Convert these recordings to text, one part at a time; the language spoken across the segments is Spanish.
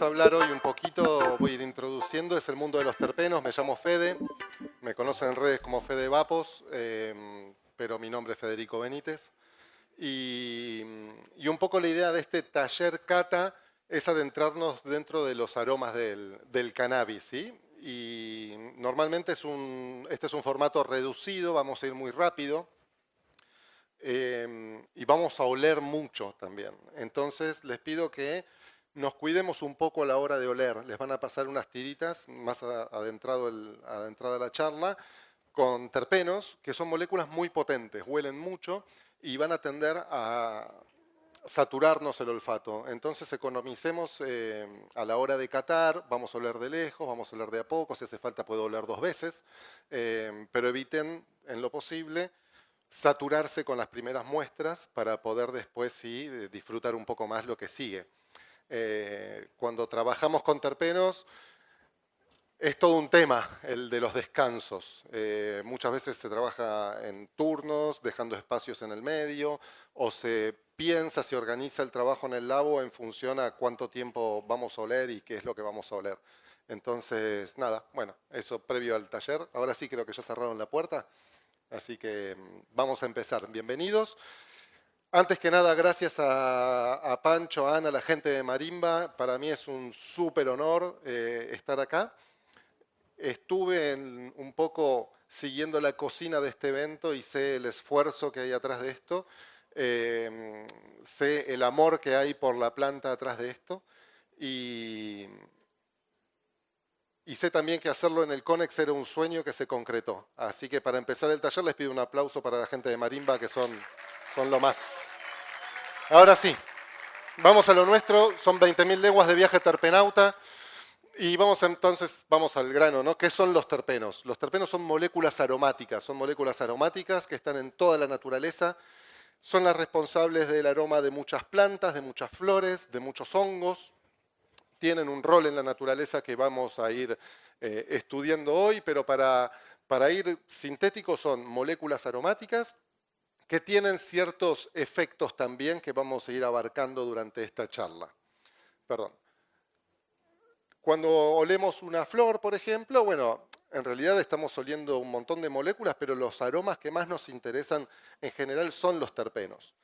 vamos a hablar hoy un poquito, voy a ir introduciendo, es el mundo de los terpenos. Me llamo Fede, me conocen en redes como Fede Vapos, pero mi nombre es Federico Benítez. Y un poco la idea de este taller cata es adentrarnos dentro de los aromas del cannabis, ¿sí? Y normalmente este es un formato reducido, vamos a ir muy rápido. Y vamos a oler mucho también. Entonces les pido que nos cuidemos un poco a la hora de oler. Les van a pasar unas tiritas más adentrada la charla con terpenos, que son moléculas muy potentes, huelen mucho y van a tender a saturarnos el olfato. Entonces economicemos a la hora de catar, vamos a oler de lejos, vamos a oler de a poco, si hace falta puedo oler 2 veces, pero eviten en lo posible saturarse con las primeras muestras para poder después sí disfrutar un poco más lo que sigue. Cuando trabajamos con terpenos es todo un tema el de los descansos. Muchas veces se trabaja en turnos, dejando espacios en el medio, o se organiza el trabajo en el labo en función a cuánto tiempo vamos a oler y qué es lo que vamos a oler. Entonces, nada, bueno, eso previo al taller. Ahora sí creo que ya cerraron la puerta. Así que vamos a empezar. Bienvenidos. Antes que nada, gracias a Pancho, a Ana, a la gente de Marimba. Para mí es un súper honor estar acá. Estuve un poco siguiendo la cocina de este evento y sé el esfuerzo que hay atrás de esto. Sé el amor que hay por la planta atrás de esto. Y sé también que hacerlo en el CONEX era un sueño que se concretó. Así que para empezar el taller les pido un aplauso para la gente de Marimba, que son lo más. Ahora sí, vamos a lo nuestro. Son 20.000 leguas de viaje terpenauta. Y vamos al grano, ¿no? ¿Qué son los terpenos? Los terpenos son moléculas aromáticas que están en toda la naturaleza. Son las responsables del aroma de muchas plantas, de muchas flores, de muchos hongos. Tienen un rol en la naturaleza que vamos a ir estudiando hoy, pero para ir sintéticos son moléculas aromáticas que tienen ciertos efectos también que vamos a ir abarcando durante esta charla. Perdón. Cuando olemos una flor, por ejemplo, bueno, en realidad estamos oliendo un montón de moléculas, pero los aromas que más nos interesan en general son los terpenos.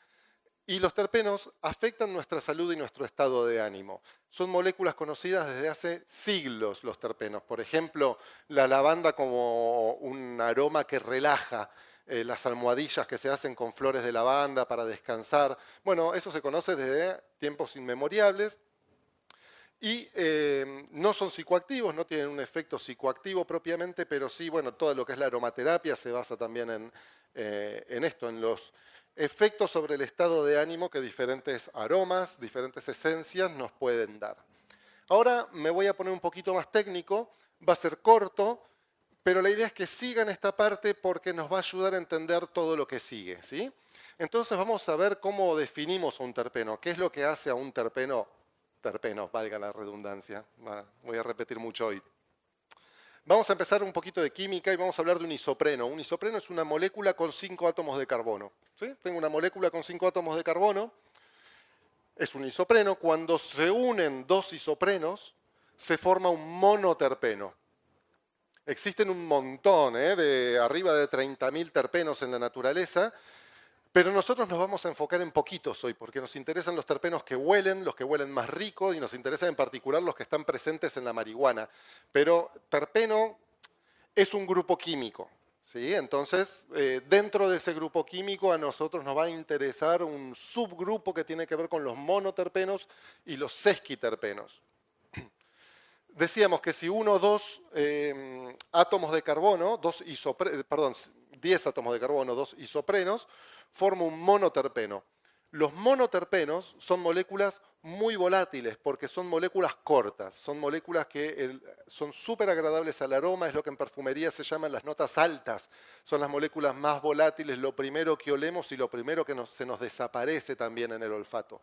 Y los terpenos afectan nuestra salud y nuestro estado de ánimo. Son moléculas conocidas desde hace siglos, los terpenos. Por ejemplo, la lavanda como un aroma que relaja, las almohadillas que se hacen con flores de lavanda para descansar. Bueno, eso se conoce desde tiempos inmemoriales. Y no son psicoactivos, no tienen un efecto psicoactivo propiamente, pero sí, bueno, todo lo que es la aromaterapia se basa también en esto, en los efectos sobre el estado de ánimo que diferentes aromas, diferentes esencias nos pueden dar. Ahora me voy a poner un poquito más técnico, va a ser corto, pero la idea es que sigan esta parte porque nos va a ayudar a entender todo lo que sigue, ¿sí? Entonces vamos a ver cómo definimos a un terpeno, qué es lo que hace a un terpeno, valga la redundancia, voy a repetir mucho hoy. Vamos a empezar un poquito de química y vamos a hablar de un isopreno. Un isopreno es una molécula con 5 átomos de carbono. ¿Sí? Tengo una molécula con 5 átomos de carbono. Es un isopreno. Cuando se unen 2 isoprenos, se forma un monoterpeno. Existen un montón, de arriba de 30.000 terpenos en la naturaleza, pero nosotros nos vamos a enfocar en poquitos hoy, porque nos interesan los terpenos que huelen, los que huelen más rico, y nos interesan en particular los que están presentes en la marihuana. Pero terpeno es un grupo químico, ¿sí? Entonces, dentro de ese grupo químico a nosotros nos va a interesar un subgrupo que tiene que ver con los monoterpenos y los sesquiterpenos. Decíamos que si 1 o 2 átomos de carbono, 10 átomos de carbono, 2 isoprenos, forma un monoterpeno. Los monoterpenos son moléculas muy volátiles porque son moléculas cortas, son moléculas que son súper agradables al aroma, es lo que en perfumería se llaman las notas altas, son las moléculas más volátiles, lo primero que olemos y lo primero que se nos desaparece también en el olfato.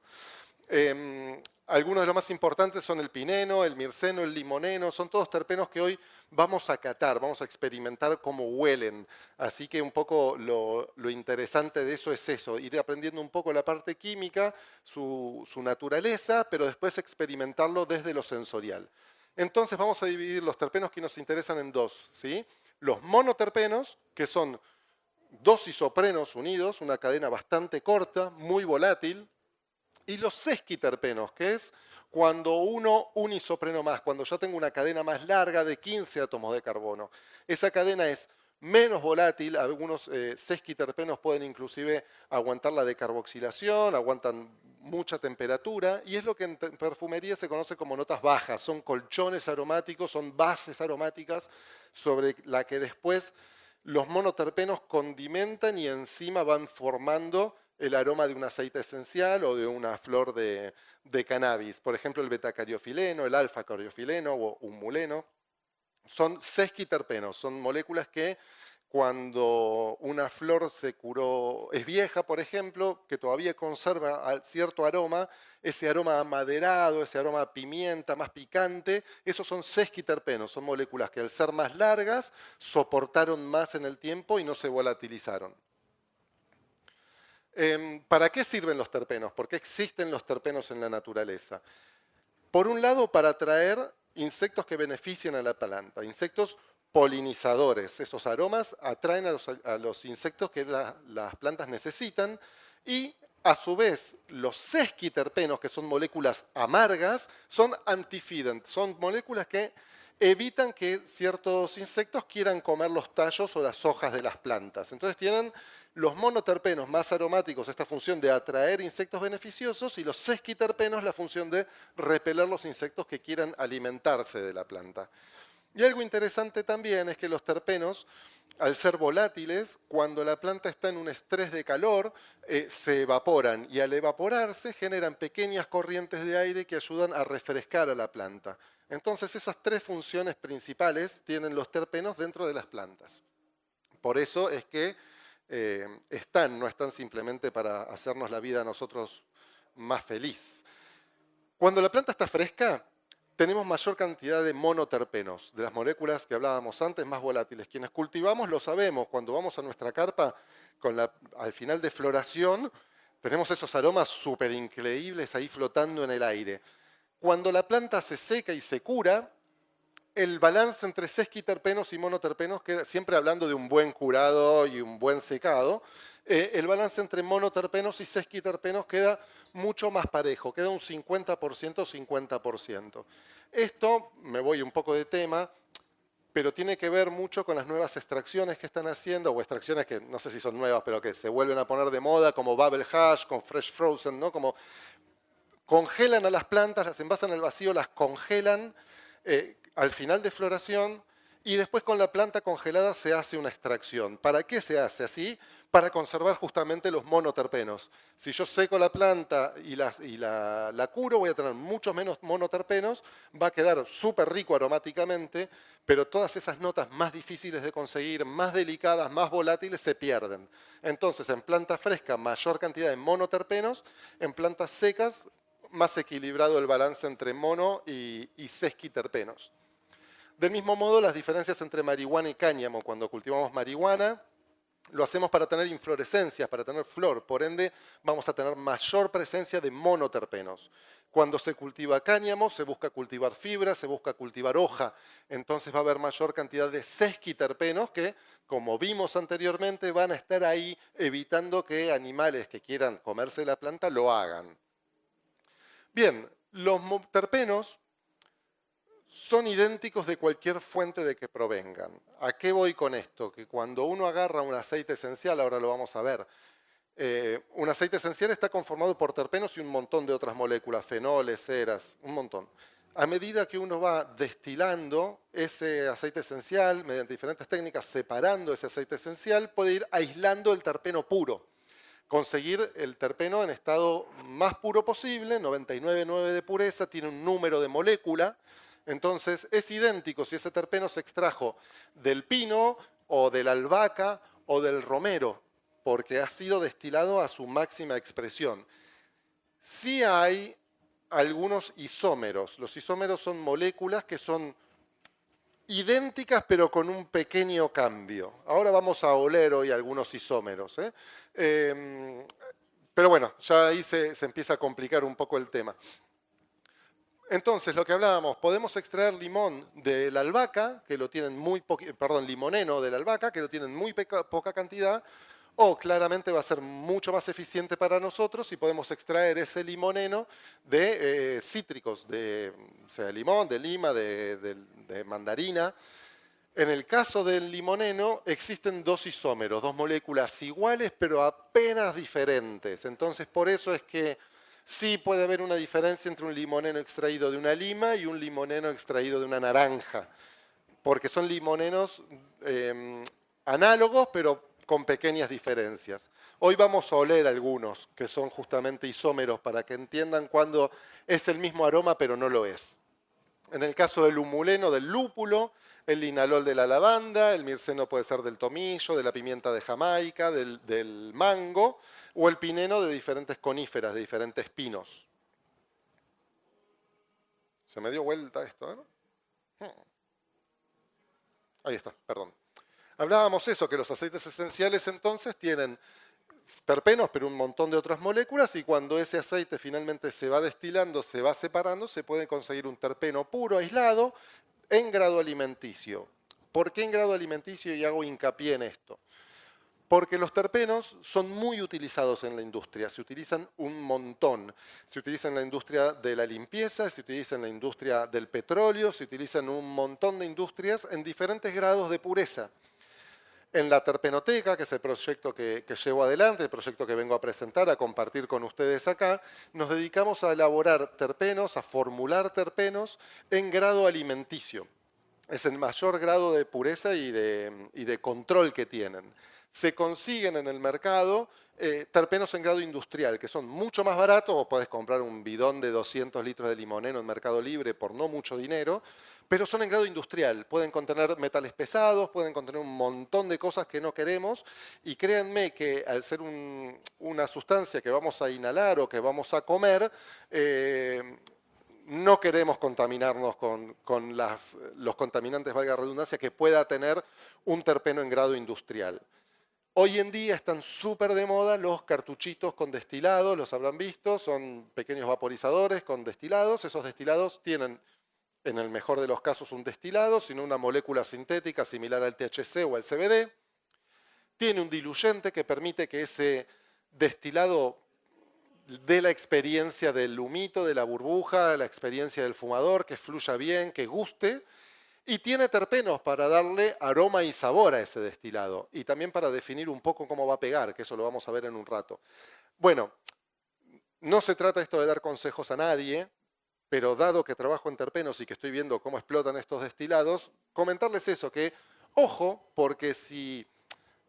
Algunos de los más importantes son el pineno, el mirceno, el limoneno, son todos terpenos que hoy vamos a catar, vamos a experimentar cómo huelen. Así que un poco lo interesante de eso es eso, ir aprendiendo un poco la parte química, su naturaleza, pero después experimentarlo desde lo sensorial. Entonces vamos a dividir los terpenos que nos interesan en dos, ¿sí? Los monoterpenos, que son dos isoprenos unidos, una cadena bastante corta, muy volátil, y los sesquiterpenos, que es cuando un isopreno más, cuando ya tengo una cadena más larga de 15 átomos de carbono. Esa cadena es menos volátil, algunos sesquiterpenos pueden inclusive aguantar la decarboxilación, aguantan mucha temperatura, y es lo que en perfumería se conoce como notas bajas, son colchones aromáticos, son bases aromáticas sobre la que después los monoterpenos condimentan y encima van formando el aroma de un aceite esencial o de una flor de cannabis. Por ejemplo, el betacariofileno, el alfa-cariofileno o humuleno. Son sesquiterpenos, son moléculas que cuando una flor se curó, es vieja, por ejemplo, que todavía conserva cierto aroma, ese aroma amaderado, ese aroma a pimienta, más picante, esos son sesquiterpenos, son moléculas que al ser más largas soportaron más en el tiempo y no se volatilizaron. ¿Para qué sirven los terpenos? ¿Por qué existen los terpenos en la naturaleza? Por un lado, para atraer insectos que beneficien a la planta, insectos polinizadores. Esos aromas atraen a los insectos que las plantas necesitan y a su vez los sesquiterpenos, que son moléculas amargas, son antifidant, son moléculas que evitan que ciertos insectos quieran comer los tallos o las hojas de las plantas. Entonces tienen los monoterpenos más aromáticos esta función de atraer insectos beneficiosos y los sesquiterpenos la función de repeler los insectos que quieran alimentarse de la planta. Y algo interesante también es que los terpenos, al ser volátiles, cuando la planta está en un estrés de calor, se evaporan y al evaporarse generan pequeñas corrientes de aire que ayudan a refrescar a la planta. Entonces esas tres funciones principales tienen los terpenos dentro de las plantas. Por eso es que no están simplemente para hacernos la vida a nosotros más feliz. Cuando la planta está fresca, tenemos mayor cantidad de monoterpenos, de las moléculas que hablábamos antes, más volátiles. Quienes cultivamos lo sabemos, cuando vamos a nuestra carpa, al final de floración, tenemos esos aromas súper increíbles ahí flotando en el aire. Cuando la planta se seca y se cura, el balance entre sesquiterpenos y monoterpenos, queda, siempre hablando de un buen curado y un buen secado, el balance entre monoterpenos y sesquiterpenos queda mucho más parejo, queda un 50%, 50%. Esto, me voy un poco de tema, pero tiene que ver mucho con las nuevas extracciones que están haciendo, o extracciones que no sé si son nuevas, pero que se vuelven a poner de moda, como Bubble Hash, con Fresh Frozen, ¿no? Como congelan a las plantas, las envasan al vacío, las congelan al final de floración y después con la planta congelada se hace una extracción. ¿Para qué se hace así? Para conservar justamente los monoterpenos. Si yo seco la planta y la curo, voy a tener muchos menos monoterpenos, va a quedar súper rico aromáticamente, pero todas esas notas más difíciles de conseguir, más delicadas, más volátiles, se pierden. Entonces, en planta fresca, mayor cantidad de monoterpenos, en plantas secas, más equilibrado el balance entre mono y sesquiterpenos. Del mismo modo, las diferencias entre marihuana y cáñamo. Cuando cultivamos marihuana, lo hacemos para tener inflorescencias, para tener flor. Por ende, vamos a tener mayor presencia de monoterpenos. Cuando se cultiva cáñamo, se busca cultivar fibra, se busca cultivar hoja. Entonces va a haber mayor cantidad de sesquiterpenos que, como vimos anteriormente, van a estar ahí evitando que animales que quieran comerse la planta lo hagan. Bien, los terpenos son idénticos de cualquier fuente de que provengan. ¿A qué voy con esto? Que cuando uno agarra un aceite esencial, ahora lo vamos a ver, un aceite esencial está conformado por terpenos y un montón de otras moléculas, fenoles, ceras, un montón. A medida que uno va destilando ese aceite esencial, mediante diferentes técnicas, separando ese aceite esencial, puede ir aislando el terpeno puro. Conseguir el terpeno en estado más puro posible, 99,9 de pureza, tiene un número de molécula, entonces es idéntico si ese terpeno se extrajo del pino o de la albahaca o del romero, porque ha sido destilado a su máxima expresión. Sí hay algunos isómeros. Los isómeros son moléculas que son idénticas pero con un pequeño cambio. Ahora vamos a oler hoy algunos isómeros. Pero bueno, ya ahí se empieza a complicar un poco el tema. Entonces, lo que hablábamos, podemos extraer limón de la albahaca, que lo tienen limoneno de la albahaca, que lo tienen muy poca cantidad, o claramente va a ser mucho más eficiente para nosotros si podemos extraer ese limoneno de cítricos, sea de limón, de lima, de mandarina. En el caso del limoneno existen dos isómeros, dos moléculas iguales pero apenas diferentes. Entonces, por eso es que sí puede haber una diferencia entre un limoneno extraído de una lima y un limoneno extraído de una naranja, porque son limonenos análogos, pero con pequeñas diferencias. Hoy vamos a oler algunos, que son justamente isómeros, para que entiendan cuando es el mismo aroma, pero no lo es. En el caso del humuleno, del lúpulo, el linalol de la lavanda, el mirceno puede ser del tomillo, de la pimienta de Jamaica, del mango, o el pineno de diferentes coníferas, de diferentes pinos. Se me dio vuelta esto, ¿no? Ahí está, perdón. Hablábamos eso, que los aceites esenciales entonces tienen terpenos, pero un montón de otras moléculas, y cuando ese aceite finalmente se va destilando, se va separando, se puede conseguir un terpeno puro, aislado, en grado alimenticio. ¿Por qué en grado alimenticio? Y hago hincapié en esto. Porque los terpenos son muy utilizados en la industria, se utilizan un montón. Se utiliza en la industria de la limpieza, se utiliza en la industria del petróleo, se utiliza en un montón de industrias en diferentes grados de pureza. En la Terpenoteca, que es el proyecto que llevo adelante, el proyecto que vengo a presentar, a compartir con ustedes acá, nos dedicamos a elaborar terpenos, a formular terpenos en grado alimenticio. Es el mayor grado de pureza y de control que tienen. Se consiguen en el mercado terpenos en grado industrial, que son mucho más baratos. Vos podés comprar un bidón de 200 litros de limoneno en Mercado Libre por no mucho dinero, pero son en grado industrial. Pueden contener metales pesados, pueden contener un montón de cosas que no queremos, y créanme que al ser una sustancia que vamos a inhalar o que vamos a comer, no queremos contaminarnos con los contaminantes, valga la redundancia, que pueda tener un terpeno en grado industrial. Hoy en día están súper de moda los cartuchitos con destilados, los habrán visto, son pequeños vaporizadores con destilados. Esos destilados tienen, en el mejor de los casos, un destilado, sino una molécula sintética similar al THC o al CBD. Tiene un diluyente que permite que ese destilado dé la experiencia del humito, de la burbuja, la experiencia del fumador, que fluya bien, que guste. Y tiene terpenos para darle aroma y sabor a ese destilado. Y también para definir un poco cómo va a pegar, que eso lo vamos a ver en un rato. Bueno, no se trata esto de dar consejos a nadie, pero dado que trabajo en terpenos y que estoy viendo cómo explotan estos destilados, comentarles eso, que ojo, porque si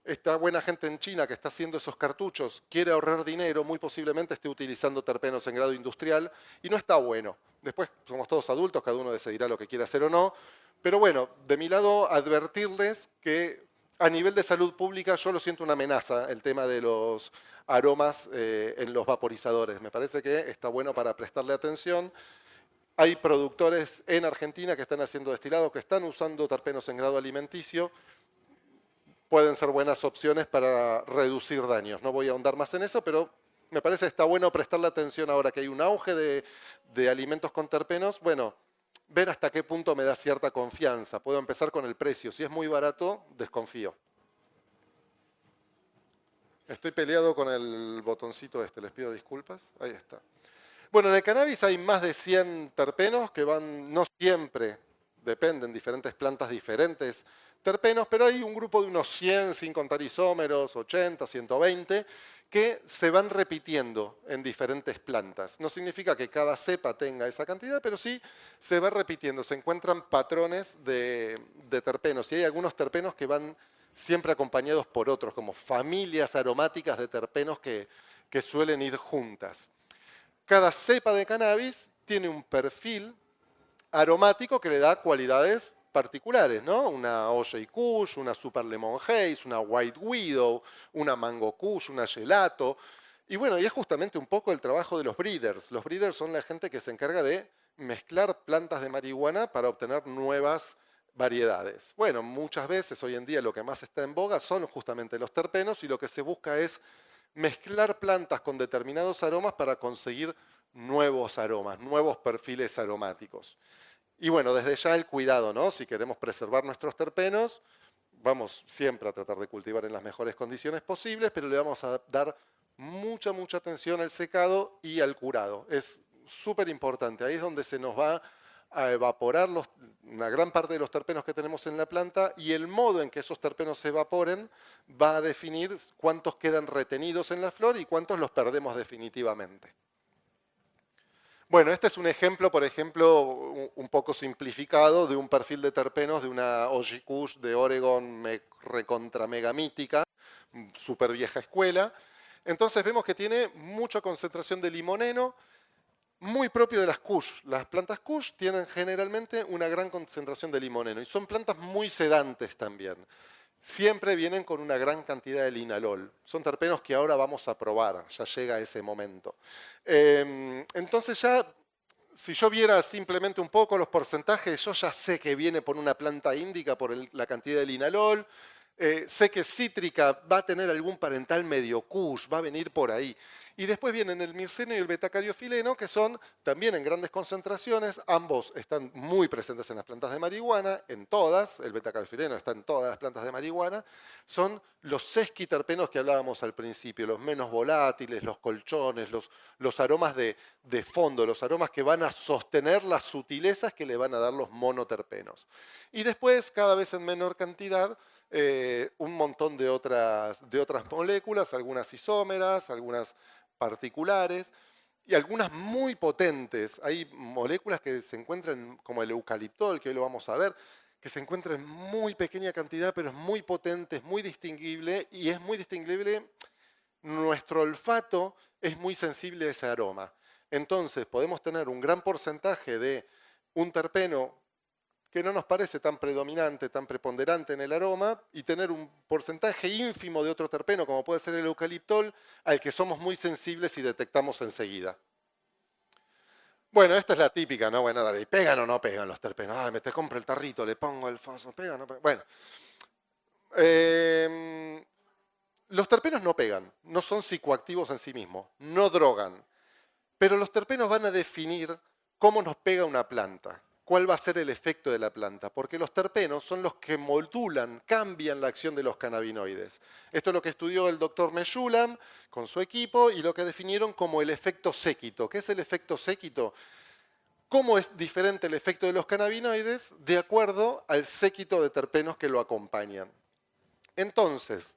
esta buena gente en China que está haciendo esos cartuchos quiere ahorrar dinero, muy posiblemente esté utilizando terpenos en grado industrial, y no está bueno. Después somos todos adultos, cada uno decidirá lo que quiere hacer o no. Pero bueno, de mi lado, advertirles que a nivel de salud pública yo lo siento una amenaza, el tema de los aromas en los vaporizadores. Me parece que está bueno para prestarle atención. Hay productores en Argentina que están haciendo destilados, que están usando terpenos en grado alimenticio. Pueden ser buenas opciones para reducir daños. No voy a ahondar más en eso, pero me parece que está bueno prestarle atención ahora que hay un auge de alimentos con terpenos. Bueno, ver hasta qué punto me da cierta confianza. Puedo empezar con el precio. Si es muy barato, desconfío. Estoy peleado con el botoncito este, les pido disculpas. Ahí está. Bueno, en el cannabis hay más de 100 terpenos que van, no siempre, dependen, diferentes plantas, diferentes terpenos, pero hay un grupo de unos 100, sin contar isómeros, 80, 120, que se van repitiendo en diferentes plantas. No significa que cada cepa tenga esa cantidad, pero sí se va repitiendo. Se encuentran patrones de terpenos, y hay algunos terpenos que van siempre acompañados por otros, como familias aromáticas de terpenos que suelen ir juntas. Cada cepa de cannabis tiene un perfil aromático que le da cualidades particulares, ¿no? Una OJ Kush, una Super Lemon Haze, una White Widow, una Mango Kush, una Gelato. Y bueno, y es justamente un poco el trabajo de los breeders. Los breeders son la gente que se encarga de mezclar plantas de marihuana para obtener nuevas variedades. Bueno, muchas veces hoy en día lo que más está en boga son justamente los terpenos y lo que se busca es mezclar plantas con determinados aromas para conseguir nuevos aromas, nuevos perfiles aromáticos. Y bueno, desde ya el cuidado, ¿no? Si queremos preservar nuestros terpenos, vamos siempre a tratar de cultivar en las mejores condiciones posibles, pero le vamos a dar mucha, mucha atención al secado y al curado. Es súper importante. Ahí es donde se nos va a evaporar una gran parte de los terpenos que tenemos en la planta y el modo en que esos terpenos se evaporen va a definir cuántos quedan retenidos en la flor y cuántos los perdemos definitivamente. Bueno, este es un ejemplo, por ejemplo, un poco simplificado de un perfil de terpenos de una OG Kush de Oregon recontra megamítica, súper vieja escuela. Entonces vemos que tiene mucha concentración de limoneno, muy propio de las Kush. Las plantas Kush tienen generalmente una gran concentración de limoneno y son plantas muy sedantes también. Siempre vienen con una gran cantidad de linalol. Son terpenos que ahora vamos a probar, ya llega ese momento. Entonces ya, si yo viera simplemente un poco los porcentajes, yo ya sé que viene por una planta índica por la cantidad de linalol. Sé que cítrica va a tener algún parental medio kush, va a venir por ahí. Y después vienen el mirceno y el betacariofileno, que son también en grandes concentraciones. Ambos están muy presentes en las plantas de marihuana, en todas. El betacariofileno está en todas las plantas de marihuana. Son los sesquiterpenos que hablábamos al principio, los menos volátiles, los colchones, los aromas de fondo, los aromas que van a sostener las sutilezas que le van a dar los monoterpenos. Y después, cada vez en menor cantidad, un montón de otras moléculas, algunas isómeras, algunas particulares y algunas muy potentes. Hay moléculas que se encuentran, como el eucaliptol, que hoy lo vamos a ver, que se encuentran en muy pequeña cantidad, pero es muy potente, es muy distinguible y es muy distinguible. Nuestro olfato es muy sensible a ese aroma. Entonces podemos tener un gran porcentaje de un terpeno que no nos parece tan predominante, tan preponderante en el aroma, y tener un porcentaje ínfimo de otro terpeno, como puede ser el eucaliptol, al que somos muy sensibles y detectamos enseguida. Bueno, esta es la típica, ¿no? Bueno, dale, ¿pegan o no pegan los terpenos? Ah, me te compro el tarrito, le pongo el faso, ¿pegan o no pegan? Bueno, los terpenos no pegan, no son psicoactivos en sí mismos, no drogan, pero los terpenos van a definir cómo nos pega una planta, cuál va a ser el efecto de la planta, porque los terpenos son los que modulan, cambian la acción de los cannabinoides. Esto es lo que estudió el doctor Meshulam con su equipo y lo que definieron como el efecto séquito. ¿Qué es el efecto séquito? ¿Cómo es diferente el efecto de los cannabinoides de acuerdo al séquito de terpenos que lo acompañan? Entonces,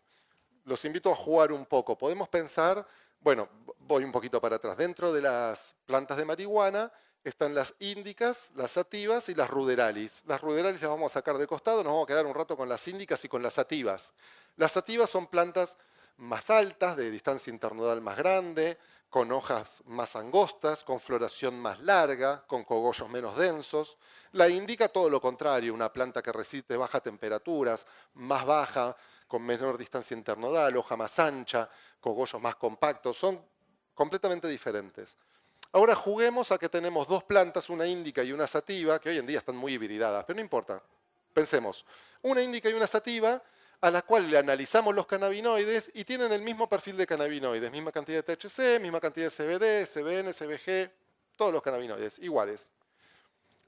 los invito a jugar un poco. Podemos pensar, bueno, voy un poquito para atrás. Dentro de las plantas de marihuana están las índicas, las sativas y las ruderalis. Las ruderalis las vamos a sacar de costado, nos vamos a quedar un rato con las índicas y con las sativas. Las sativas son plantas más altas, de distancia internodal más grande, con hojas más angostas, con floración más larga, con cogollos menos densos. La índica todo lo contrario, una planta que resiste bajas temperaturas, más baja, con menor distancia internodal, hoja más ancha, cogollos más compactos, son completamente diferentes. Ahora juguemos a que tenemos dos plantas, una índica y una sativa, que hoy en día están muy hibridadas, pero no importa. Pensemos, una índica y una sativa, a la cual le analizamos los cannabinoides y tienen el mismo perfil de cannabinoides, misma cantidad de THC, misma cantidad de CBD, CBN, CBG, todos los cannabinoides, iguales.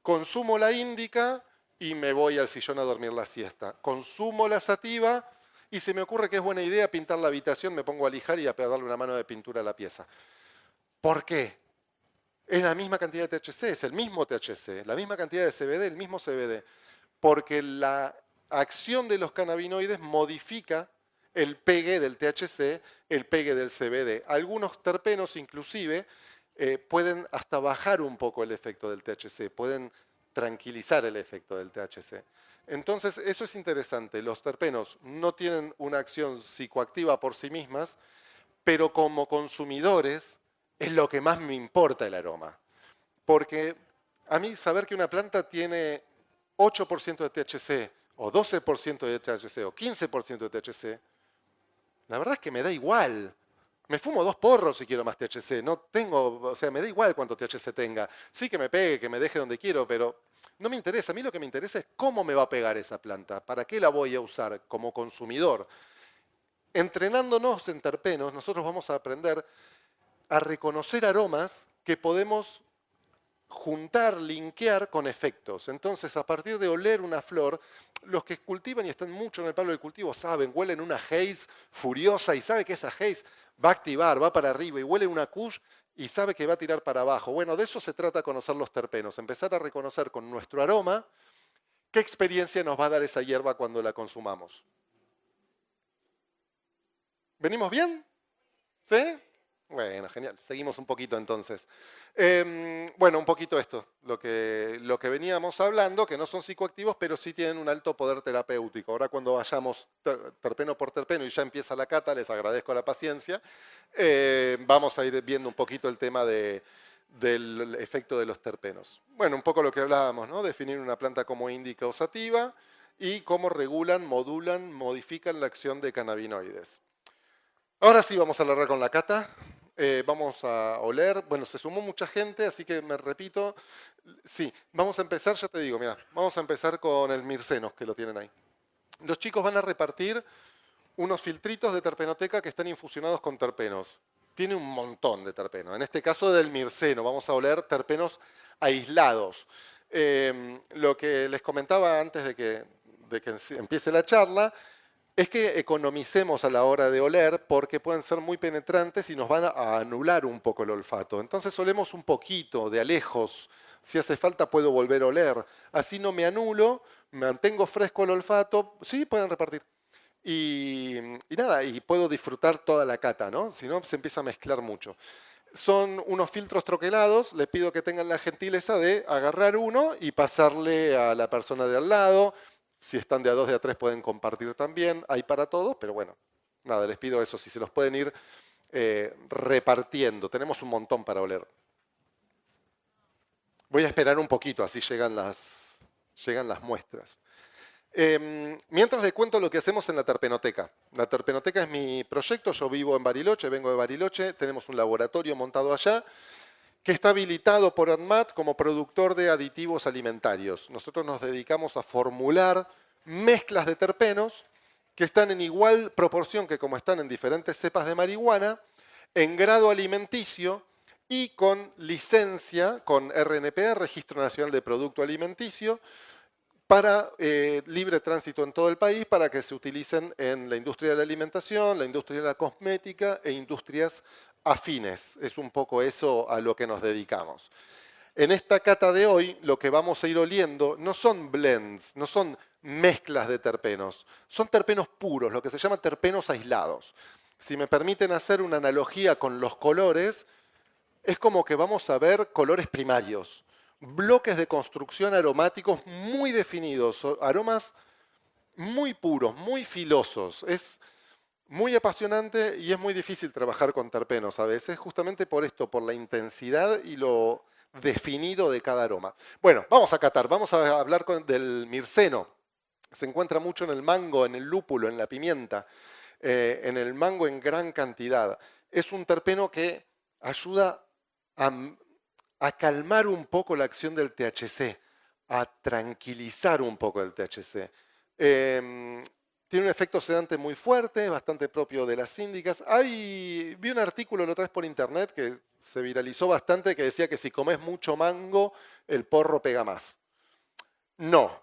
Consumo la índica y me voy al sillón a dormir la siesta. Consumo la sativa y se me ocurre que es buena idea pintar la habitación, me pongo a lijar y a darle una mano de pintura a la pieza. ¿Por qué? Es la misma cantidad de THC, es el mismo THC, la misma cantidad de CBD, el mismo CBD, porque la acción de los cannabinoides modifica el pegue del THC, el pegue del CBD. Algunos terpenos inclusive pueden hasta bajar un poco el efecto del THC, pueden tranquilizar el efecto del THC. Entonces, eso es interesante. Los terpenos no tienen una acción psicoactiva por sí mismas, pero como consumidores es lo que más me importa el aroma. Porque a mí saber que una planta tiene 8% de THC, o 12% de THC, o 15% de THC, la verdad es que me da igual. Me fumo 2 porros si quiero más THC. No tengo, o sea, me da igual cuánto THC tenga. Sí que me pegue, que me deje donde quiero, pero no me interesa. A mí lo que me interesa es cómo me va a pegar esa planta, para qué la voy a usar como consumidor. Entrenándonos en terpenos, nosotros vamos a aprender a reconocer aromas que podemos juntar, linkear con efectos. Entonces, a partir de oler una flor, los que cultivan y están mucho en el palo del cultivo saben, huelen una haze furiosa y sabe que esa haze va a activar, va para arriba, y huele una kush y sabe que va a tirar para abajo. Bueno, de eso se trata conocer los terpenos, empezar a reconocer con nuestro aroma qué experiencia nos va a dar esa hierba cuando la consumamos. ¿Venimos bien? ¿Sí? Bueno, genial. Seguimos un poquito entonces. Bueno, un poquito esto, lo que veníamos hablando, que no son psicoactivos, pero sí tienen un alto poder terapéutico. Ahora cuando vayamos terpeno por terpeno y ya empieza la cata, les agradezco la paciencia, vamos a ir viendo un poquito el tema del efecto de los terpenos. Bueno, un poco lo que hablábamos, ¿no? Definir una planta como índica o sativa y cómo regulan, modulan, modifican la acción de cannabinoides. Ahora sí vamos a largar con la cata. Vamos a oler. Bueno, se sumó mucha gente, así que me repito. Sí, vamos a empezar, ya te digo, mira, vamos a empezar con el Mircenos, que lo tienen ahí. Los chicos van a repartir unos filtritos de terpenoteca que están infusionados con terpenos. Tiene un montón de terpenos. En este caso del Mirceno, vamos a oler terpenos aislados. Lo que les comentaba antes de que empiece la charla, es que economicemos a la hora de oler porque pueden ser muy penetrantes y nos van a anular un poco el olfato. Entonces olemos un poquito, de a lejos. Si hace falta puedo volver a oler. Así no me anulo, mantengo fresco el olfato. Sí, pueden repartir. Y nada, y puedo disfrutar toda la cata, ¿no? Si no, se empieza a mezclar mucho. Son unos filtros troquelados, les pido que tengan la gentileza de agarrar uno y pasarle a la persona de al lado. Si están de a 2, de a 3 pueden compartir también, hay para todos, pero bueno, nada, les pido eso, si se los pueden ir repartiendo. Tenemos un montón para oler. Voy a esperar un poquito, así llegan las muestras. Mientras les cuento lo que hacemos en la terpenoteca. La terpenoteca es mi proyecto, yo vivo en Bariloche, vengo de Bariloche, tenemos un laboratorio montado allá que está habilitado por ANMAT como productor de aditivos alimentarios. Nosotros nos dedicamos a formular mezclas de terpenos que están en igual proporción que como están en diferentes cepas de marihuana, en grado alimenticio y con licencia, con RNPA, Registro Nacional de Producto Alimenticio, para libre tránsito en todo el país, para que se utilicen en la industria de la alimentación, la industria de la cosmética e industrias afines. Es un poco eso a lo que nos dedicamos. En esta cata de hoy, lo que vamos a ir oliendo no son blends, no son mezclas de terpenos, son terpenos puros, lo que se llama terpenos aislados. Si me permiten hacer una analogía con los colores, es como que vamos a ver colores primarios, bloques de construcción aromáticos muy definidos, aromas muy puros, muy filosos. Es muy apasionante y es muy difícil trabajar con terpenos a veces, justamente por esto, por la intensidad y lo definido de cada aroma. Bueno, vamos a catar, vamos a hablar del mirceno. Se encuentra mucho en el mango, en el lúpulo, en la pimienta, en el mango en gran cantidad. Es un terpeno que ayuda a calmar un poco la acción del THC, a tranquilizar un poco el THC. Tiene un efecto sedante muy fuerte, bastante propio de las índicas. Vi un artículo la otra vez por internet que se viralizó bastante que decía que si comes mucho mango, el porro pega más. No.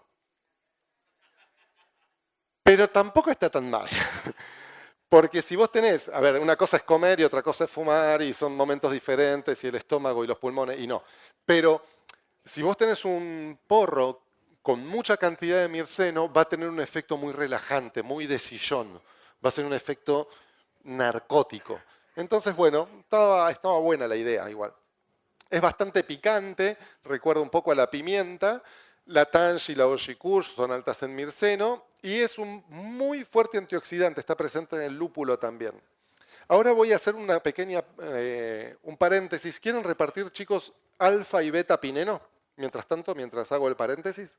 Pero tampoco está tan mal. Porque si vos tenés, a ver, una cosa es comer y otra cosa es fumar y son momentos diferentes y el estómago y los pulmones y no. Pero si vos tenés un porro con mucha cantidad de mirceno, va a tener un efecto muy relajante, muy de sillón. Va a ser un efecto narcótico. Entonces, bueno, estaba buena la idea igual. Es bastante picante, recuerda un poco a la pimienta. La tangy y la oshikush son altas en mirceno y es un muy fuerte antioxidante, está presente en el lúpulo también. Ahora voy a hacer una pequeña, un paréntesis. ¿Quieren repartir, chicos, alfa y beta pineno? Mientras tanto, mientras hago el paréntesis.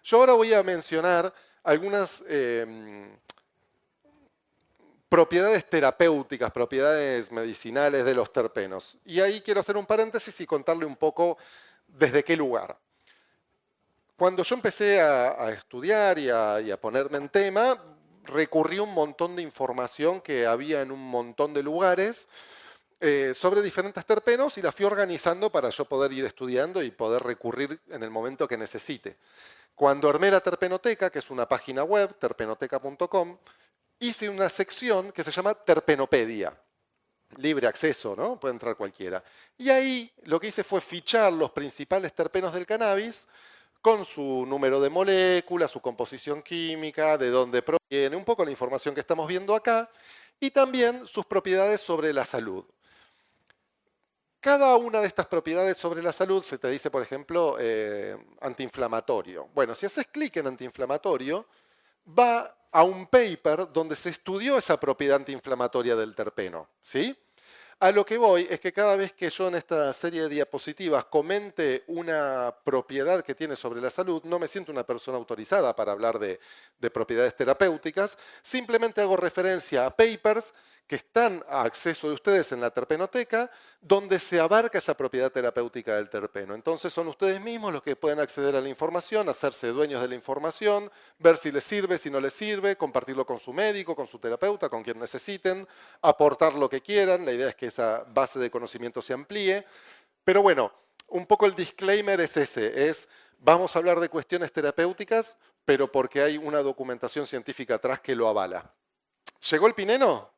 Yo ahora voy a mencionar algunas propiedades terapéuticas, propiedades medicinales de los terpenos. Y ahí quiero hacer un paréntesis y contarle un poco desde qué lugar. Cuando yo empecé a estudiar y a ponerme en tema, recurrí a un montón de información que había en un montón de lugares sobre diferentes terpenos y la fui organizando para yo poder ir estudiando y poder recurrir en el momento que necesite. Cuando armé la Terpenoteca, que es una página web, terpenoteca.com, hice una sección que se llama Terpenopedia. Libre acceso, ¿no? Puede entrar cualquiera. Y ahí lo que hice fue fichar los principales terpenos del cannabis con su número de molécula, su composición química, de dónde proviene, un poco la información que estamos viendo acá, y también sus propiedades sobre la salud. Cada una de estas propiedades sobre la salud se te dice, por ejemplo, antiinflamatorio. Bueno, si haces clic en antiinflamatorio, va a un paper donde se estudió esa propiedad antiinflamatoria del terpeno, ¿sí? A lo que voy es que cada vez que yo en esta serie de diapositivas comente una propiedad que tiene sobre la salud, no me siento una persona autorizada para hablar de propiedades terapéuticas, simplemente hago referencia a papers que están a acceso de ustedes en la terpenoteca, donde se abarca esa propiedad terapéutica del terpeno. Entonces son ustedes mismos los que pueden acceder a la información, hacerse dueños de la información, ver si les sirve, si no les sirve, compartirlo con su médico, con su terapeuta, con quien necesiten, aportar lo que quieran. La idea es que esa base de conocimiento se amplíe. Pero bueno, un poco el disclaimer es ese, es vamos a hablar de cuestiones terapéuticas, pero porque hay una documentación científica atrás que lo avala. ¿Llegó el pineno?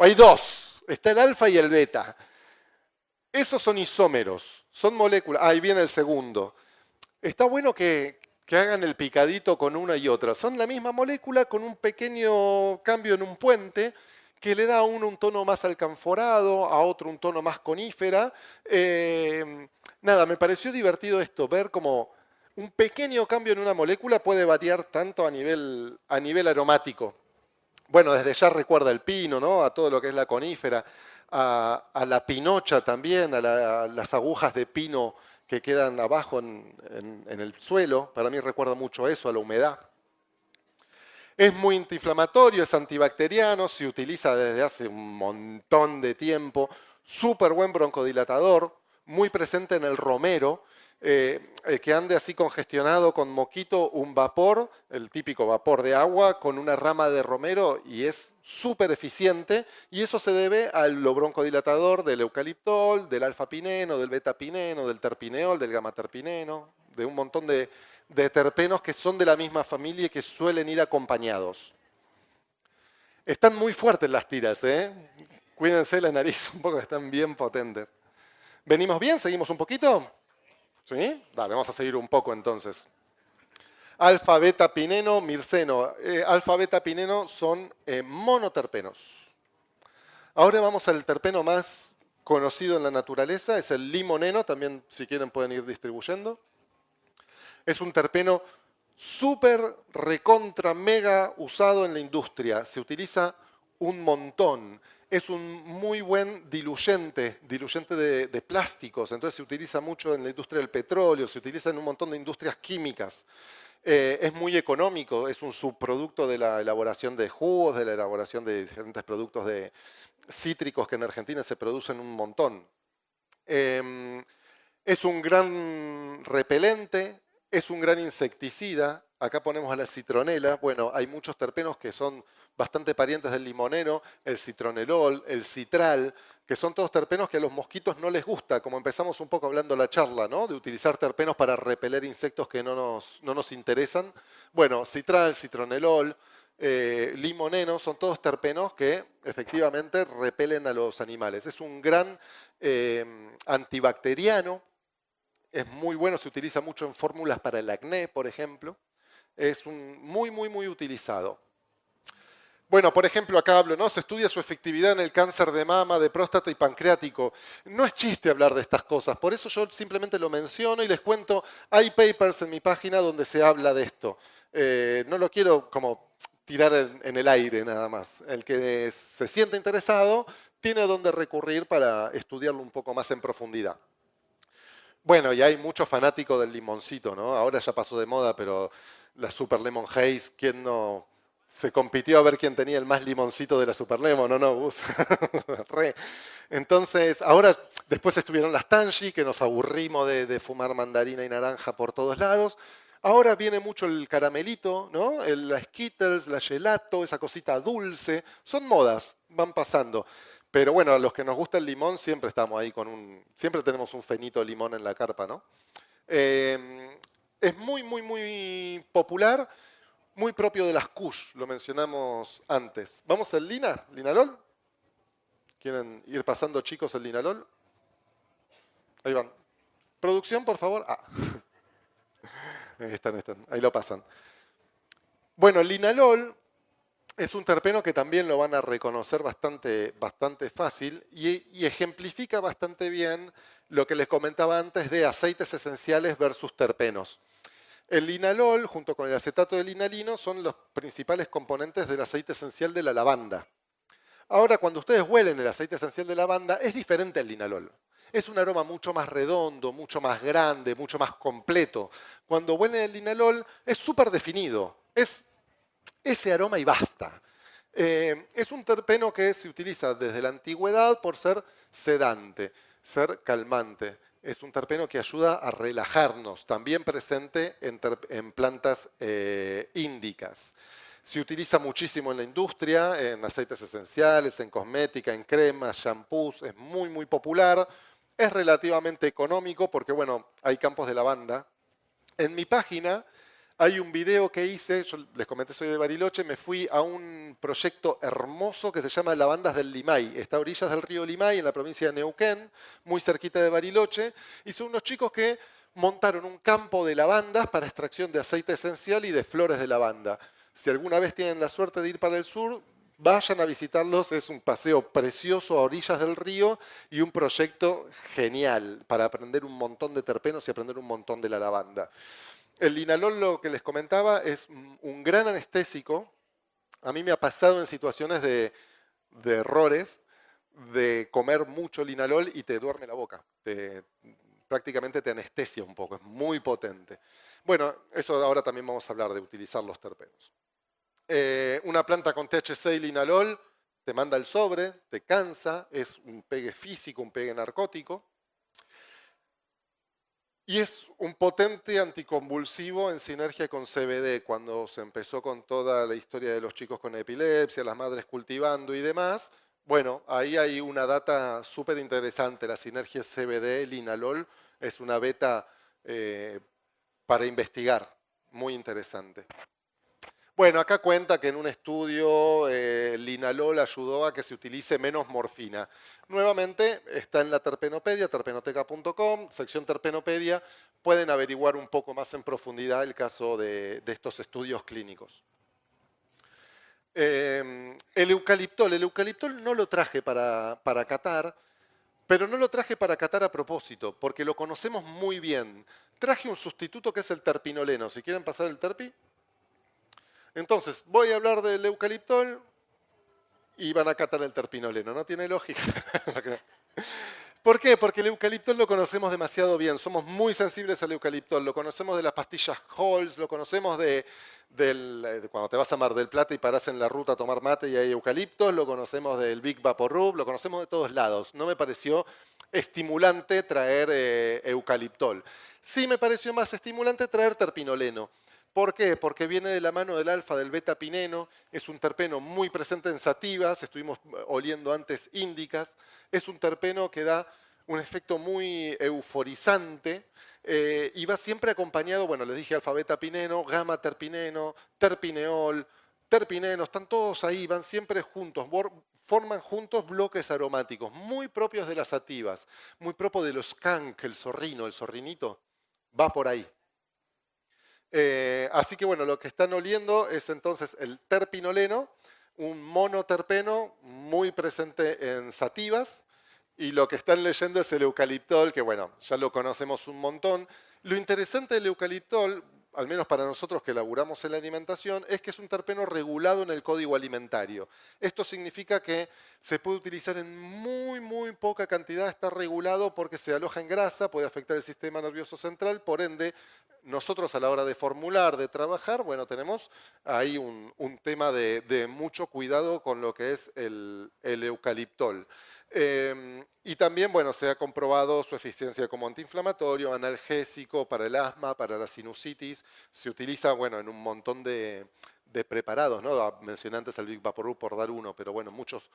Hay dos, está el alfa y el beta. Esos son isómeros, son moléculas. Ahí viene el segundo. Está bueno que hagan el picadito con una y otra. Son la misma molécula con un pequeño cambio en un puente que le da a uno un tono más alcanforado, a otro un tono más conífera. Nada, me pareció divertido esto, ver cómo un pequeño cambio en una molécula puede variar tanto a nivel aromático. Bueno, desde ya recuerda el pino, ¿no? A todo lo que es la conífera, a la pinocha también, a las agujas de pino que quedan abajo en el suelo. Para mí recuerda mucho eso, a la humedad. Es muy antiinflamatorio, es antibacteriano, se utiliza desde hace un montón de tiempo. Súper buen broncodilatador, muy presente en el romero. El que ande así congestionado con moquito, un vapor, el típico vapor de agua con una rama de romero y es súper eficiente y eso se debe al broncodilatador del eucaliptol, del alfa-pineno, del beta-pineno, del terpineol, del gamma-terpineno, de un montón de terpenos que son de la misma familia y que suelen ir acompañados. Están muy fuertes las tiras, ¿eh? Cuídense la nariz un poco, están bien potentes. ¿Venimos bien? ¿Seguimos un poquito? ¿Sí? Dale, vamos a seguir un poco entonces. Alfa, beta, pineno, mirceno. Alfa, beta, pineno son monoterpenos. Ahora vamos al terpeno más conocido en la naturaleza, es el limoneno, también si quieren pueden ir distribuyendo. Es un terpeno súper, recontra, mega usado en la industria. Se utiliza un montón. Es un muy buen diluyente de plásticos, entonces se utiliza mucho en la industria del petróleo, se utiliza en un montón de industrias químicas. Es muy económico, es un subproducto de la elaboración de jugos, de la elaboración de diferentes productos de cítricos que en Argentina se producen un montón. Es un gran repelente, es un gran insecticida. Acá ponemos a la citronela. Bueno, hay muchos terpenos que son bastante parientes del limoneno, el citronelol, el citral, que son todos terpenos que a los mosquitos no les gusta, como empezamos un poco hablando la charla, ¿no? De utilizar terpenos para repeler insectos que no nos interesan. Bueno, citral, citronelol, limoneno, son todos terpenos que efectivamente repelen a los animales. Es un gran antibacteriano, es muy bueno, se utiliza mucho en fórmulas para el acné, por ejemplo. Es muy utilizado. Bueno, por ejemplo, acá hablo, ¿no? Se estudia su efectividad en el cáncer de mama, de próstata y pancreático. No es chiste hablar de estas cosas, por eso yo simplemente lo menciono y les cuento, hay papers en mi página donde se habla de esto. No lo quiero como tirar en el aire nada más. El que se sienta interesado tiene a dónde recurrir para estudiarlo un poco más en profundidad. Bueno, y hay muchos fanáticos del limoncito, ¿no? Ahora ya pasó de moda, pero la Super Lemon Haze, ¿quién no Se compitió a ver quién tenía el más limoncito de la Superlemon, no, Gus. Re. Entonces, ahora, después estuvieron las Tangy, que nos aburrimos de fumar mandarina y naranja por todos lados. Ahora viene mucho el caramelito, ¿no? La Skittles, la gelato, esa cosita dulce. Son modas, van pasando. Pero bueno, a los que nos gusta el limón siempre estamos ahí con siempre tenemos un fenito de limón en la carpa, ¿no? Es muy, muy, muy popular, muy propio de las Kush, lo mencionamos antes. ¿Vamos al Linalol? ¿Quieren ir pasando, chicos, el Linalol? Ahí van. Producción, por favor. Ah. Ahí están. Ahí lo pasan. Bueno, el Linalol es un terpeno que también lo van a reconocer bastante fácil y ejemplifica bastante bien lo que les comentaba antes de aceites esenciales versus terpenos. El linalol, junto con el acetato de linalino, son los principales componentes del aceite esencial de la lavanda. Ahora, cuando ustedes huelen el aceite esencial de lavanda, es diferente al linalol. Es un aroma mucho más redondo, mucho más grande, mucho más completo. Cuando huelen el linalol, es súper definido. Es ese aroma y basta. Es un terpeno que se utiliza desde la antigüedad por ser sedante, ser calmante. Es un terpeno que ayuda a relajarnos, también presente en plantas índicas. Se utiliza muchísimo en la industria, en aceites esenciales, en cosmética, en cremas, shampoos, es muy, muy popular. Es relativamente económico porque, bueno, hay campos de lavanda. En mi página hay un video que hice, yo les comenté, soy de Bariloche, me fui a un proyecto hermoso que se llama Lavandas del Limay. Está a orillas del río Limay, en la provincia de Neuquén, muy cerquita de Bariloche. Y son unos chicos que montaron un campo de lavandas para extracción de aceite esencial y de flores de lavanda. Si alguna vez tienen la suerte de ir para el sur, vayan a visitarlos. Es un paseo precioso a orillas del río y un proyecto genial para aprender un montón de terpenos y aprender un montón de la lavanda. El linalol, lo que les comentaba, es un gran anestésico. A mí me ha pasado en situaciones de errores de comer mucho linalol y te duerme la boca. Prácticamente te anestesia un poco, es muy potente. Bueno, eso ahora también vamos a hablar de utilizar los terpenos. Una planta con THC y linalol te manda el sobre, te cansa, es un pegue físico, un pegue narcótico. Y es un potente anticonvulsivo en sinergia con CBD. Cuando se empezó con toda la historia de los chicos con epilepsia, las madres cultivando y demás, bueno, ahí hay una data súper interesante. La sinergia CBD-linalol es una beta para investigar, muy interesante. Bueno, acá cuenta que en un estudio el linalol ayudó a que se utilice menos morfina. Nuevamente está en la terpenopedia, terpenoteca.com, sección terpenopedia. Pueden averiguar un poco más en profundidad el caso de estos estudios clínicos. El eucaliptol no lo traje para catar, pero no lo traje para catar a propósito, porque lo conocemos muy bien. Traje un sustituto que es el terpinoleno. Si quieren pasar el terpi. Entonces, voy a hablar del eucaliptol y van a catar el terpinoleno. No tiene lógica. ¿Por qué? Porque el eucaliptol lo conocemos demasiado bien. Somos muy sensibles al eucaliptol. Lo conocemos de las pastillas Halls, lo conocemos de cuando te vas a Mar del Plata y parás en la ruta a tomar mate y hay eucaliptos. Lo conocemos del Big Vaporub, lo conocemos de todos lados. No me pareció estimulante traer eucaliptol. Sí me pareció más estimulante traer terpinoleno. ¿Por qué? Porque viene de la mano del alfa, del beta-pineno, es un terpeno muy presente en sativas, estuvimos oliendo antes índicas, es un terpeno que da un efecto muy euforizante y va siempre acompañado, bueno, les dije alfa-beta-pineno, gamma-terpineno, terpineol, terpineno, están todos ahí, van siempre juntos, forman juntos bloques aromáticos, muy propios de las sativas, muy propio de los skunk, el zorrinito, va por ahí. Así que bueno, lo que están oliendo es entonces el terpinoleno, un monoterpeno muy presente en sativas, y lo que están leyendo es el eucaliptol, que bueno, ya lo conocemos un montón. Lo interesante del eucaliptol, al menos para nosotros que laburamos en la alimentación, es que es un terpeno regulado en el código alimentario. Esto significa que se puede utilizar en muy poca cantidad, está regulado porque se aloja en grasa, puede afectar el sistema nervioso central, por ende, nosotros a la hora de formular, de trabajar, bueno, tenemos ahí un tema de mucho cuidado con lo que es el eucaliptol. Y también, bueno, se ha comprobado su eficiencia como antiinflamatorio, analgésico, para el asma, para la sinusitis. Se utiliza, bueno, en un montón de preparados, ¿no? Mencioné antes el Big Vaporub por dar uno, pero bueno, muchos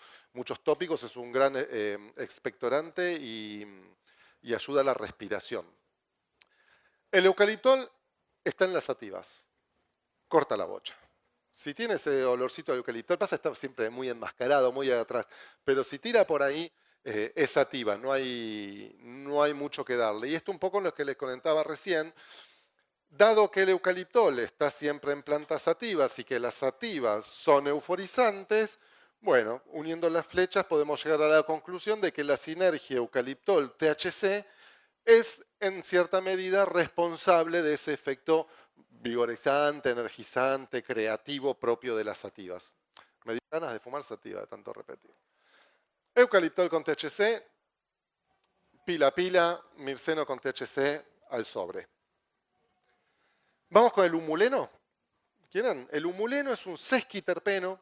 tópicos. Es un gran expectorante y ayuda a la respiración. El eucaliptol está en las sativas. Corta la bocha. Si tiene ese olorcito de eucaliptol, pasa a estar siempre muy enmascarado, muy atrás, pero si tira por ahí, es sativa, no hay mucho que darle. Y esto un poco lo que les comentaba recién, dado que el eucaliptol está siempre en plantas sativas y que las sativas son euforizantes, bueno, uniendo las flechas podemos llegar a la conclusión de que la sinergia eucaliptol-THC es en cierta medida responsable de ese efecto vigorizante, energizante, creativo propio de las sativas. Me dio ganas de fumar sativa de tanto repetir. Eucaliptol con THC, pila, mirceno con THC al sobre. Vamos con el humuleno. ¿Quieren? El humuleno es un sesquiterpeno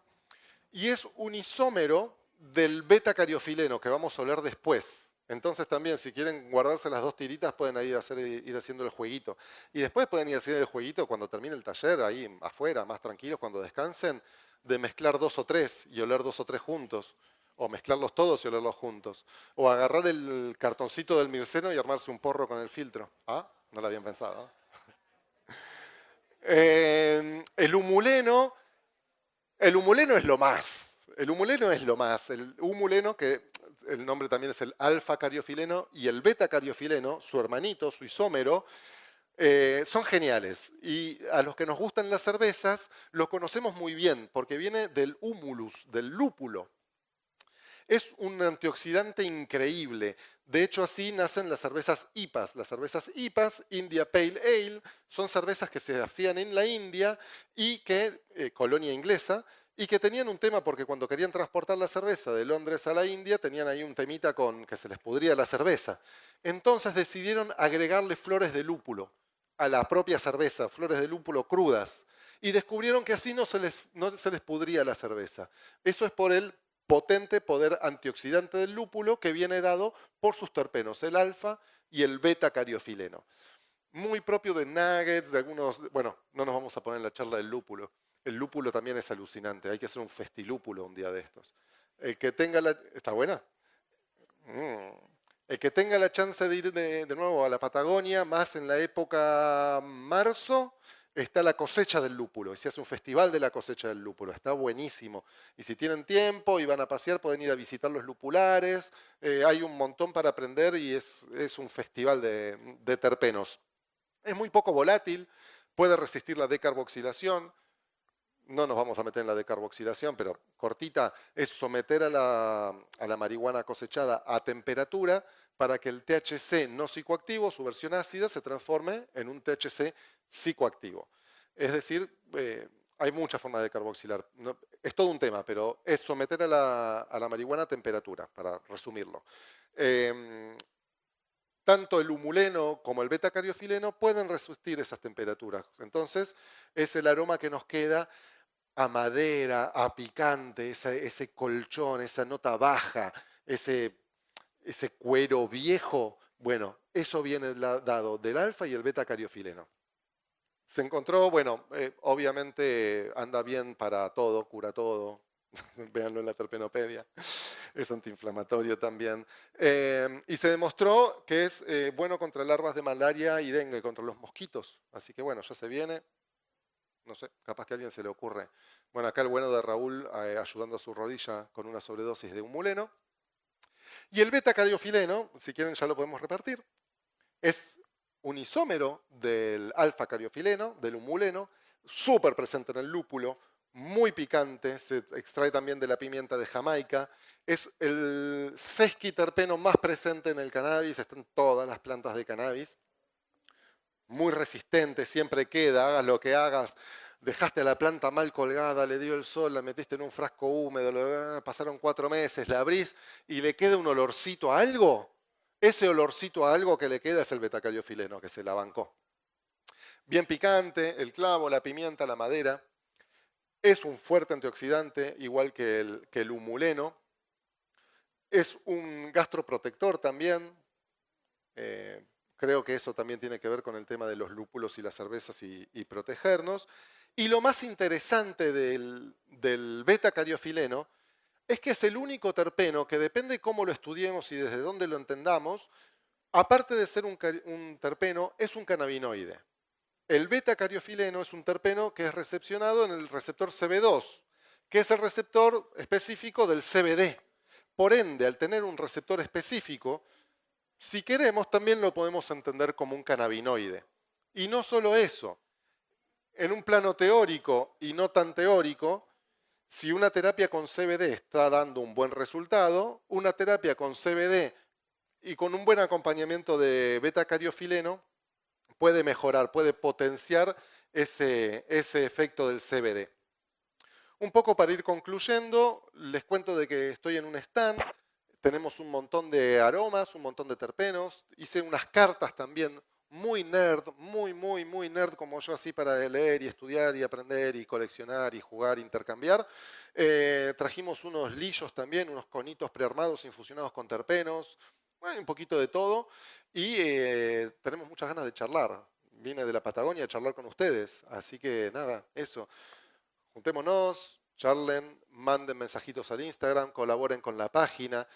y es un isómero del beta-cariofileno que vamos a oler después. Entonces también, si quieren guardarse las dos tiritas, pueden ir haciendo el jueguito. Y después pueden ir haciendo el jueguito cuando termine el taller, ahí afuera, más tranquilos, cuando descansen, de mezclar 2 o 3 y oler 2 o 3 juntos. O mezclarlos todos y olerlos juntos. O agarrar el cartoncito del mirceno y armarse un porro con el filtro. ¿Ah? No lo habían pensado. El humuleno es lo más. El humuleno es lo más. El humuleno, que el nombre también es el alfa-cariofileno, y el beta-cariofileno, su hermanito, su isómero, son geniales. Y a los que nos gustan las cervezas, lo conocemos muy bien, porque viene del humulus, del lúpulo. Es un antioxidante increíble. De hecho, así nacen las cervezas IPAs. Las cervezas IPAs, India Pale Ale, son cervezas que se hacían en la India y que, colonia inglesa, y que tenían un tema porque cuando querían transportar la cerveza de Londres a la India, tenían ahí un temita con que se les pudría la cerveza. Entonces decidieron agregarle flores de lúpulo a la propia cerveza, flores de lúpulo crudas. Y descubrieron que así no se les pudría la cerveza. Eso es por el potente poder antioxidante del lúpulo que viene dado por sus terpenos, el alfa y el beta-cariofileno. Muy propio de nuggets, de algunos... Bueno, no nos vamos a poner en la charla del lúpulo. El lúpulo también es alucinante. Hay que hacer un festilúpulo un día de estos. El que tenga la... ¿Está buena? El que tenga la chance de ir de nuevo a la Patagonia, más en la época marzo, está la cosecha del lúpulo. Y se hace un festival de la cosecha del lúpulo. Está buenísimo. Y si tienen tiempo y van a pasear, pueden ir a visitar los lupulares. Hay un montón para aprender y es un festival de terpenos. Es muy poco volátil, puede resistir la decarboxilación. No nos vamos a meter en la decarboxilación, pero cortita, es someter a la marihuana cosechada a temperatura para que el THC no psicoactivo, su versión ácida, se transforme en un THC psicoactivo. Es decir, hay muchas formas de carboxilar. No, es todo un tema, pero es someter a la marihuana a temperatura, para resumirlo. Tanto el humuleno como el beta-cariofileno pueden resistir esas temperaturas. Entonces, es el aroma que nos queda a madera, a picante, ese colchón, esa nota baja, ese cuero viejo. Bueno, eso viene dado del alfa y el beta-cariofileno. Se encontró, bueno, obviamente anda bien para todo, cura todo. Véanlo en la terpenopedia. Es antiinflamatorio también. Y se demostró que es bueno contra larvas de malaria y dengue, contra los mosquitos. Así que bueno, ya se viene. No sé, capaz que a alguien se le ocurre. Bueno, acá el bueno de Raúl ayudando a su rodilla con una sobredosis de humuleno. Y el beta-cariofileno, si quieren ya lo podemos repartir, es un isómero del alfa-cariofileno, del humuleno, súper presente en el lúpulo, muy picante, se extrae también de la pimienta de Jamaica, es el sesquiterpeno más presente en el cannabis, está en todas las plantas de cannabis. muy resistente, siempre queda, hagas lo que hagas. Dejaste a la planta mal colgada, le dio el sol, la metiste en un frasco húmedo, pasaron 4 meses, la abrís y le queda un olorcito a algo. Ese olorcito a algo que le queda es el betacariofileno, que se la bancó. Bien picante, el clavo, la pimienta, la madera. Es un fuerte antioxidante, igual que el humuleno. Es un gastroprotector también. Creo que eso también tiene que ver con el tema de los lúpulos y las cervezas y protegernos. Y lo más interesante del beta-cariofileno es que es el único terpeno que, depende cómo lo estudiemos y desde dónde lo entendamos, aparte de ser un terpeno, es un cannabinoide. El beta-cariofileno es un terpeno que es recepcionado en el receptor CB2, que es el receptor específico del CBD. Por ende, al tener un receptor específico, si queremos, también lo podemos entender como un cannabinoide. Y no solo eso, en un plano teórico y no tan teórico, si una terapia con CBD está dando un buen resultado, una terapia con CBD y con un buen acompañamiento de beta-cariofileno puede mejorar, puede potenciar ese efecto del CBD. Un poco para ir concluyendo, les cuento de que estoy en un stand, tenemos un montón de aromas, un montón de terpenos, hice unas cartas también muy nerd, muy nerd como yo, así para leer y estudiar y aprender y coleccionar y jugar, intercambiar. Trajimos unos lillos también, unos conitos prearmados infusionados con terpenos, bueno, un poquito de todo y tenemos muchas ganas de charlar. Vine de la Patagonia a charlar con ustedes, así que nada, eso. Juntémonos, charlen, manden mensajitos al Instagram, colaboren con la página.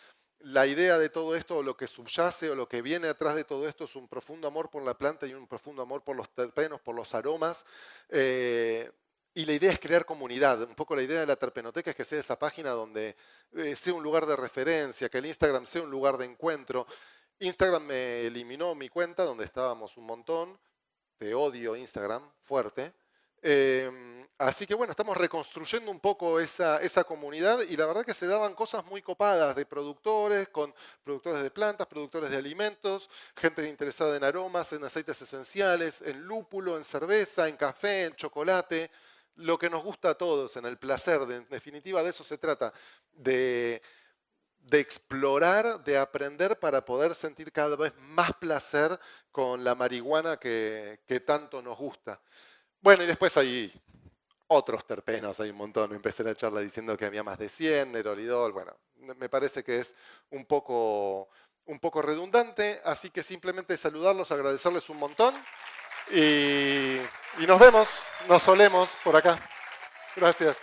La idea de todo esto, o lo que subyace o lo que viene atrás de todo esto, es un profundo amor por la planta y un profundo amor por los terpenos, por los aromas. Y la idea es crear comunidad. Un poco la idea de la terpenoteca es que sea esa página donde sea un lugar de referencia, que el Instagram sea un lugar de encuentro. Instagram me eliminó mi cuenta donde estábamos un montón. Te odio Instagram, fuerte. Así que bueno, estamos reconstruyendo un poco esa comunidad y la verdad que se daban cosas muy copadas de productores, con productores de plantas, productores de alimentos, gente interesada en aromas, en aceites esenciales, en lúpulo, en cerveza, en café, en chocolate, lo que nos gusta a todos, en el placer. En definitiva, de eso se trata, de explorar, de aprender para poder sentir cada vez más placer con la marihuana que tanto nos gusta. Bueno, y después hay otros terpenos, hay un montón. Empecé la charla diciendo que había más de 100, nerolidol. Bueno, me parece que es un poco redundante, así que simplemente saludarlos, agradecerles un montón y nos vemos, nos solemos por acá. Gracias.